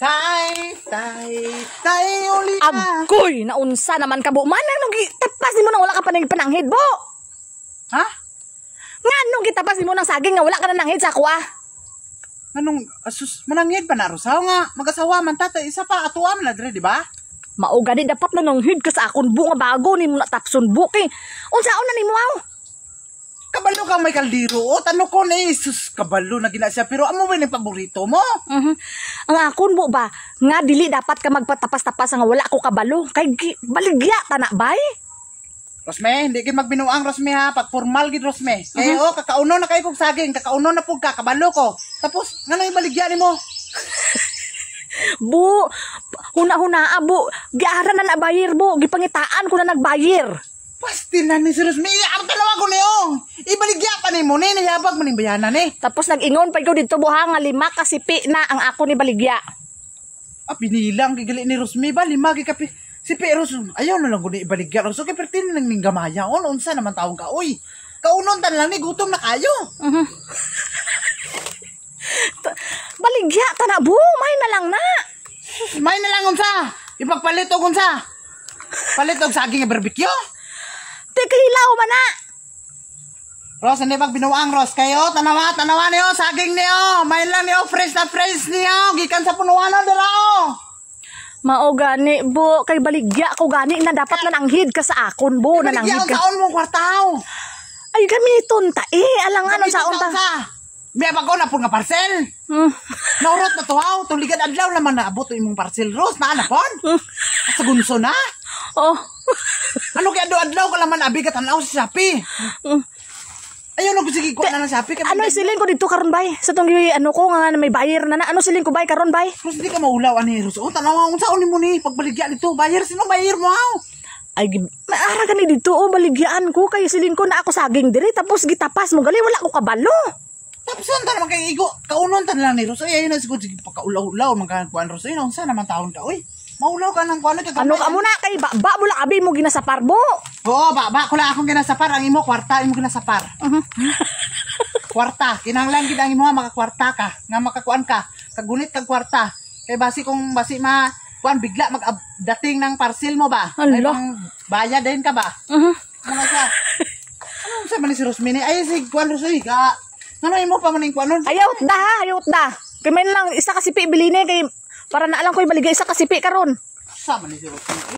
Tay, uli na. Agoy, naunsa naman ka bo. Manang nung gitapas mo nang wala ka pa nang pananghid bo. Ha? Nga nung gitapas mo nang saging nga wala ka na nanghid sa ako ah. Anong asus manangid pa na rusaw nga mag-asawa man tatay isa pa atuwa man dre di ba? Mao gani dapat na nanghid ka sa akon bu nga bago ni mo na tapson bu kay unsaon na nimo aw? Kabalo kang may kaldiro o tano ko ni sus kabalo na gina siya pero amo ba ni paborito mo? Ang akon bu ba nga dili dapat ka magpatapas-tapas nga wala ko kabalo kay baligya ta na bay. Rosme, hindi kayo magbinuang Rosme ha, pag formal gid Rosme. Kaya kakauno na kayo kong saging, kakauno na pug ka, kabalo ko. Tapos, nga na yung baligyan ni mo. Bu, huna-hunaa bu, giaran na nabayir bu, gipangitaan ko na nagbayir. Pasti na ni si Rosme, ang tanawa ko niyo. Ibaligya pa ni mo ni, nayabag mo ni bayanan ni. Tapos nag-ingon pa ikaw dito bu ha, nga 5 kasipi na ang ako ni baligya. Ah, binilang, gigali ni Rosme ba, 5 kapi. Si Pero, ayaw na lang ko na ibaligya. So, kaya pertin lang ning gamaya. Unsa naman taong ka, uy. Kaunon tan lang ni, gutom na kayo. Baligya ta na bu, may na lang na. May na lang unsa. Ipagpalit og unsa. Palit og saging barbecue. Teka hilaw man na. Ros, hindi magbinuang Ros. Kayo, tanawa niyo, saging niyo. May lang niyo, fresh na fresh niyo. Gikan sa punuan dira o. Mao gani bu, kay baligya ko gani na dapat na nanghid ka sa akon bu, na nanghid ka. Taon mong kwartaw. Ay kami tunta alangan sa unta. May bago na po nga parcel. Naurot na tuhaw, tuligan adlaw naman na abot imong parcel Ros, na anapon. Sa gunso na. Oh. Ano kaya adlaw ka laman abi ka tanaw sa Shopee. Ayaw na ko sige ko na ng Shopee. Ano silin ko dito karon bay? Sa tong ano ko nga may bayar na na. Ano silin ko bay karon bay? Ros, di ka maulaw ani Ros. O tanaw unsa ni mo ni pagbaligya dito, bayar sino bayar mo haw? Ay maara gani dito o baligyaan ko kay silin ko na ako saging diri tapos gitapas mo gali wala ko kabalo. Tapos unta naman kay igo, kaunon tan lang ni Ros. Ay na sigud sige pagkaulaw-ulaw man kan kuan Ros. Ay unsa naman taon ka oy? Maulaw ka nang kuan ka. Ano ka muna kay ba mo lang abi mo ginasapar mo. Oo, ba ko lang akong ginasapar ang imo kwarta imo ginasapar. Kwarta, kinahanglan gid ang imo makakwarta ka, nga makakuan ka, kagunit kag kwarta. Kay basi kung basi kuan bigla magdating ng parcel mo ba? Ay pang bayad din ka ba? Ano sa? Ano sa man si Rosmini? Ay si kuan Rosoy ka. Ano imo pa man kuan nun? Ayot da. Kay may lang isa kasipi bilini kay para na alam ko ibaligay isa kasipi karon. Sa man si Rosmini?